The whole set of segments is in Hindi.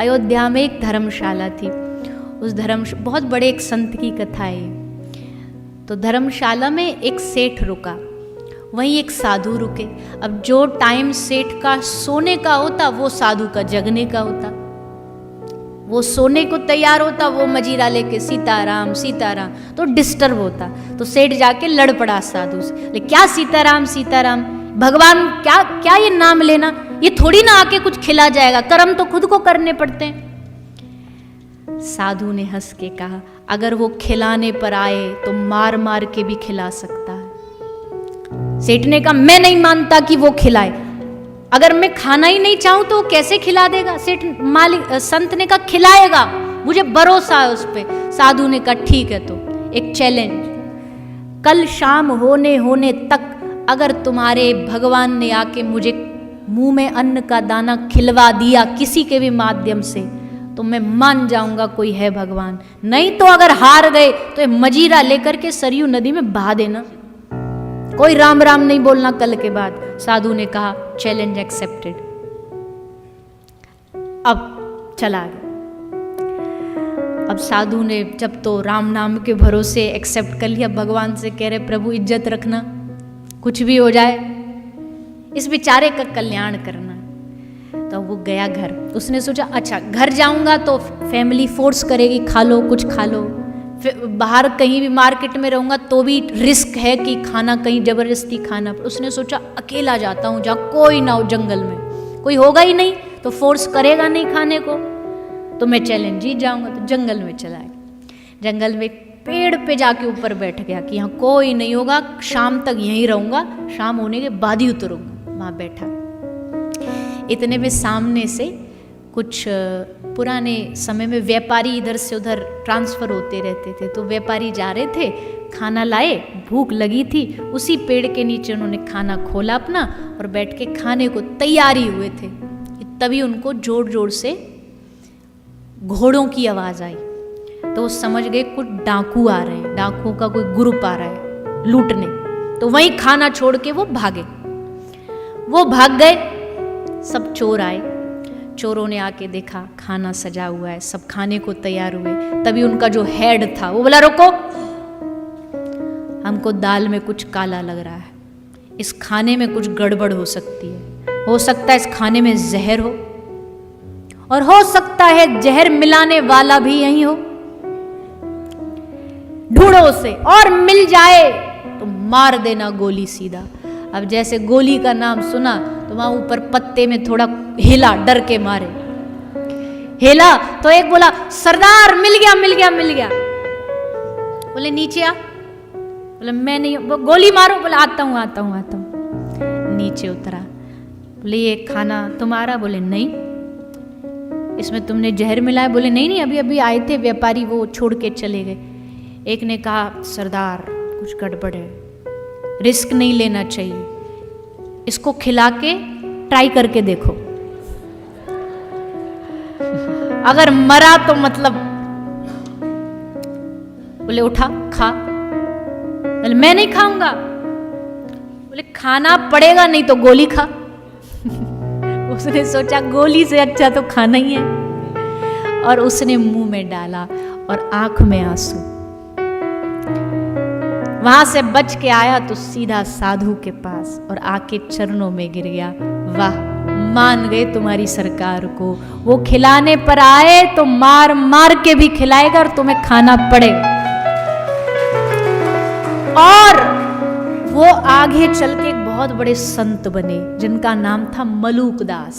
अयोध्या में एक धर्मशाला थी। उस बहुत बड़े एक संत की कथा है। तो धर्मशाला में एक सेठ रुका, वहीं एक साधु रुके। अब जो टाइम सेठ का सोने का होता वो साधु का जगने का होता। वो सोने को तैयार होता, वो मजीरा लेके सीताराम सीताराम, तो डिस्टर्ब होता। तो सेठ जाके लड़ पड़ा साधु से, क्या सीताराम सीताराम, भगवान क्या क्या ये नाम लेना, ये थोड़ी ना आके कुछ खिला जाएगा, कर्म तो खुद को करने पड़ते हैं। साधु ने हंस के कहा, अगर वो खिलाने पर आए तो मार मार के भी खिला सकता है। सेठ ने कहा, मैं नहीं मानता कि वो खिलाए, अगर मैं खाना ही नहीं चाहूं तो वो कैसे खिला देगा। सेठ संत ने कहा, खिलाएगा, मुझे भरोसा है उस पे। साधु ने कहा, ठीक है, तो एक चैलेंज, कल शाम होने तक अगर तुम्हारे भगवान ने आके मुझे मुंह में अन्न का दाना खिलवा दिया किसी के भी माध्यम से, तो मैं मान जाऊंगा कोई है भगवान, नहीं तो अगर हार गए तो मजीरा लेकर के सरयू नदी में बहा देना, कोई राम राम नहीं बोलना कल के बाद। साधु ने कहा, चैलेंज एक्सेप्टेड। अब चला गया। अब साधु ने जब तो राम नाम के भरोसे एक्सेप्ट कर लिया, भगवान से कह रहे, प्रभु इज्जत रखना, कुछ भी हो जाए इस बेचारे का कल्याण करना। तो वो गया घर। उसने सोचा, अच्छा घर जाऊंगा तो फैमिली फोर्स करेगी, खा लो कुछ खा लो, बाहर कहीं भी मार्केट में रहूंगा तो भी रिस्क है कि खाना कहीं जबरदस्ती खाना। उसने सोचा, अकेला जाता हूँ जहाँ कोई ना हो, जंगल में कोई होगा ही नहीं तो फोर्स करेगा नहीं खाने को, तो मैं चैलेंज जीत जाऊंगा। तो जंगल में चला गया। जंगल में पेड़ पे जाके ऊपर बैठ गया कि यहाँ कोई नहीं होगा, शाम तक यहीं रहूंगा, शाम होने के बाद ही उतरूंगा। वहां बैठा। इतने में सामने से कुछ पुराने समय में व्यापारी इधर से उधर ट्रांसफर होते रहते थे, तो व्यापारी जा रहे थे, खाना लाए, भूख लगी थी, उसी पेड़ के नीचे उन्होंने खाना खोला अपना और बैठ के खाने को तैयारी हुए थे। तभी उनको जोर जोर से घोड़ों की आवाज आई, तो वो समझ गए कुछ डाकू आ रहे हैं, डाकुओं का कोई ग्रुप आ रहा है लूटने। तो वहीं खाना छोड़ के वो भागे। वो भाग गए, सब चोर आए। चोरों ने आके देखा खाना सजा हुआ है, सब खाने को तैयार हुए। तभी उनका जो हेड था वो बोला, रुको, हमको दाल में कुछ काला लग रहा है, इस खाने में कुछ गड़बड़ हो सकती है, हो सकता है इस खाने में जहर हो, और हो सकता है जहर मिलाने वाला भी यही हो, ढूंढो उसे, और मिल जाए तो मार देना गोली सीधा। अब जैसे गोली का नाम सुना तो वहां ऊपर पत्ते में थोड़ा हिला, डर के मारे हिला, तो एक बोला, सरदार मिल गया मिल गया मिल गया। बोले नीचे आ, बोले मैं नहीं, गोली मारो, बोले आता हूं आता हूं आता हूं। नीचे उतरा, बोले ये खाना तुम्हारा? बोले नहीं। इसमें तुमने जहर मिलाया? बोले नहीं नहीं, अभी अभी आए थे व्यापारी, वो छोड़ के चले गए। एक ने कहा, सरदार कुछ गड़बड़ है, रिस्क नहीं लेना चाहिए, इसको खिला के ट्राई करके देखो, अगर मरा तो मतलब। बोले उठा खा। बोले मैं नहीं खाऊंगा। बोले खाना पड़ेगा, नहीं तो गोली खा। उसने सोचा गोली से अच्छा तो खाना ही है, और उसने मुंह में डाला और आंख में आंसू। वहां से बच के आया तो सीधा साधु के पास और आके चरणों में गिर गया। वाह, मान गए तुम्हारी सरकार को, वो खिलाने पर आए तो मार मार के भी खिलाएगा और तुम्हें खाना पड़ेगा। और वो आगे चल के एक बहुत बड़े संत बने जिनका नाम था मलूकदास।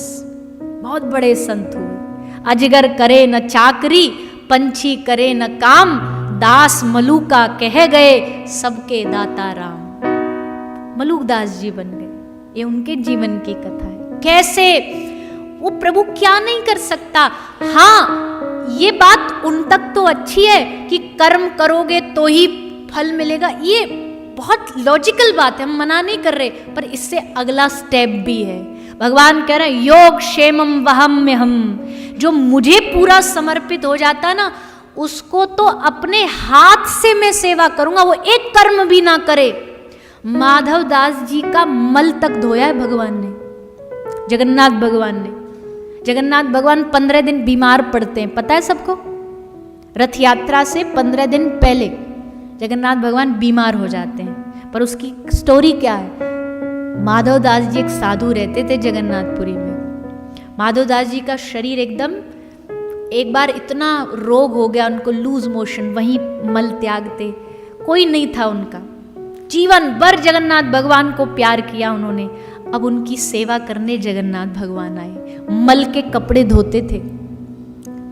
बहुत बड़े संत हुए। अजगर करे न चाकरी, पंछी करे न काम, दास मलूका कह गए सबके दाता राम। मलूकदास जी बन गए। ये उनके जीवन की कथा है। कैसे वो प्रभु क्या नहीं कर सकता। हाँ, ये बात उन तक तो अच्छी है कि कर्म करोगे तो ही फल मिलेगा, ये बहुत लॉजिकल बात है, हम मना नहीं कर रहे, पर इससे अगला स्टेप भी है। भगवान कह रहे हैं, योग क्षेमम वहम्यहम्, जो मुझे पूरा समर्पित हो जाता है ना, उसको तो अपने हाथ से मैं सेवा करूंगा, वो एक कर्म भी ना करे। माधव दास जी का मल तक धोया है भगवान ने, जगन्नाथ भगवान ने। जगन्नाथ भगवान 15 दिन बीमार पड़ते हैं, पता है सबको। रथ यात्रा से 15 दिन पहले जगन्नाथ भगवान बीमार हो जाते हैं। पर उसकी स्टोरी क्या है? माधव दास जी एक साधु रहते थे जगन्नाथपुरी में। माधव दास जी का शरीर एकदम, एक बार इतना रोग हो गया उनको, लूज मोशन, वहीं मल त्यागते, कोई नहीं था उनका। जीवन भर जगन्नाथ भगवान को प्यार किया उन्होंने। अब उनकी सेवा करने जगन्नाथ भगवान आए। मल के कपड़े धोते थे,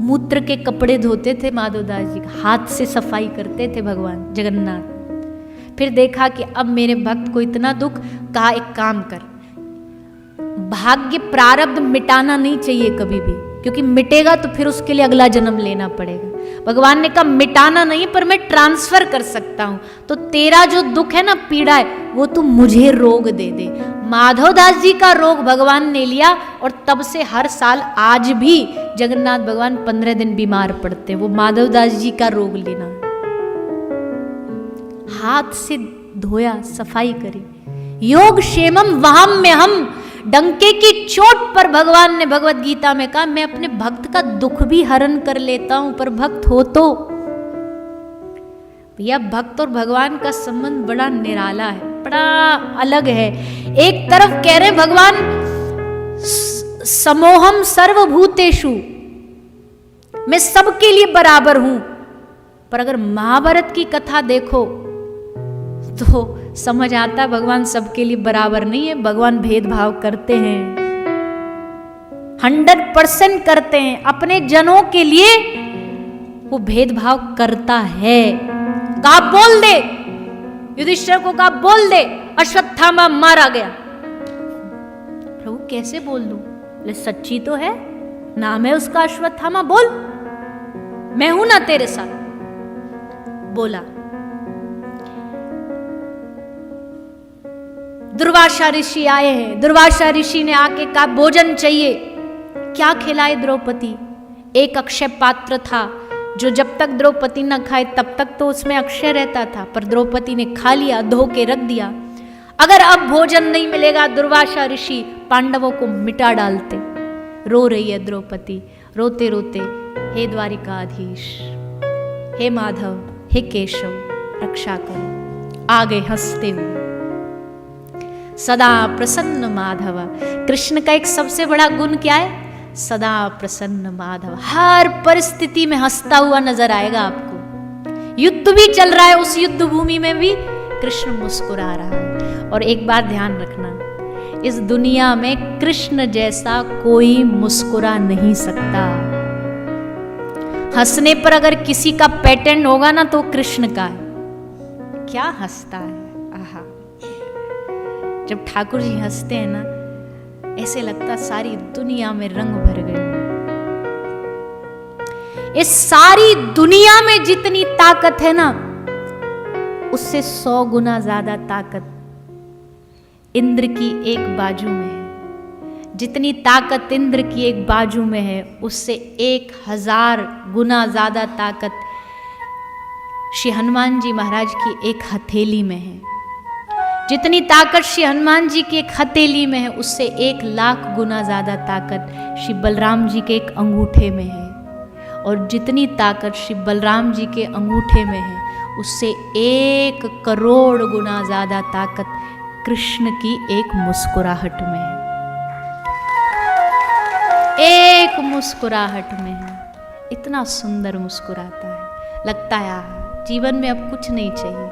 मूत्र के कपड़े धोते थे माधव दास जी, हाथ से सफाई करते थे भगवान जगन्नाथ। फिर देखा कि अब मेरे भक्त को इतना दुख, कहा एक काम कर, भाग्य प्रारब्ध मिटाना नहीं चाहिए कभी भी, क्योंकि मिटेगा तो फिर उसके लिए अगला जन्म लेना पड़ेगा। भगवान ने कहा मिटाना नहीं, पर मैं ट्रांसफर कर सकता हूं, तो तेरा जो दुख है ना, पीड़ा है, वो तू मुझे रोग दे दे। माधव दास जी का रोग भगवान ने लिया, और तब से हर साल आज भी जगन्नाथ भगवान 15 दिन बीमार पड़ते, वो माधव दास जी का रोग लेना। हाथ से धोया, सफाई करी। योग क्षेमम वहम में हम, डंके की चोट पर भगवान ने भगवत गीता में कहा मैं अपने भक्त का दुख भी हरण कर लेता हूं, पर भक्त हो तो। भैया भक्त और भगवान का संबंध बड़ा निराला है, बड़ा अलग है। एक तरफ कह रहे भगवान समोहम सर्वभूतेषु, मैं सबके लिए बराबर हूं, पर अगर महाभारत की कथा देखो तो समझ आता भगवान सबके लिए बराबर नहीं है। भगवान भेदभाव करते हैं, 100% करते हैं। अपने जनों के लिए वो भेदभाव करता है। कहा बोल दे, युधिष्ठिर को कहा बोल दे अश्वत्थामा मारा गया। प्रभु कैसे बोल दूं? बोले सच्ची तो है, नाम है उसका अश्वत्थामा, बोल, मैं हूं ना तेरे साथ। बोला। दुर्वासा ऋषि आए हैं। दुर्वासा ऋषि ने आके कहा भोजन चाहिए। क्या खिलाए द्रौपदी? एक अक्षय पात्र था, जो जब तक द्रौपदी न खाए तब तक तो उसमें अक्षय रहता था, पर द्रौपदी ने खा लिया, धो के रख दिया। अगर अब भोजन नहीं मिलेगा, दुर्वासा ऋषि पांडवों को मिटा डालते। रो रही है द्रौपदी, रोते रोते, हे द्वारिकाधीश, हे माधव, हे केशव, रक्षा करो। आगे हंसते हुए, सदा प्रसन्न माधव। कृष्ण का एक सबसे बड़ा गुण क्या है? सदा प्रसन्न माधव। हर परिस्थिति में हंसता हुआ नजर आएगा आपको। युद्ध भी चल रहा है, उस युद्ध भूमि में भी कृष्ण मुस्कुरा रहा है। और एक बात ध्यान रखना, इस दुनिया में कृष्ण जैसा कोई मुस्कुरा नहीं सकता। हंसने पर अगर किसी का पेटेंट होगा ना तो कृष्ण का है। क्या हंसता है, आहा। जब ठाकुर जी हंसते हैं ना, ऐसे लगता सारी दुनिया में रंग भर गए। इस सारी दुनिया में जितनी ताकत है ना, उससे 100 गुना ज्यादा ताकत इंद्र की एक बाजू में है। जितनी ताकत इंद्र की एक बाजू में है, उससे 1000 गुना ज्यादा ताकत श्री हनुमान जी महाराज की एक हथेली में है। जितनी ताकत श्री हनुमान जी की एक हथेली में है, उससे 1,00,000 गुना ज्यादा ताकत श्री बलराम जी के एक अंगूठे में है। और जितनी ताकत श्री बलराम जी के अंगूठे में है, उससे 1 करोड़ गुना ज्यादा ताकत कृष्ण की एक मुस्कुराहट में है। एक मुस्कुराहट में है। इतना सुंदर मुस्कुराता है, लगता है जीवन में अब कुछ नहीं चाहिए।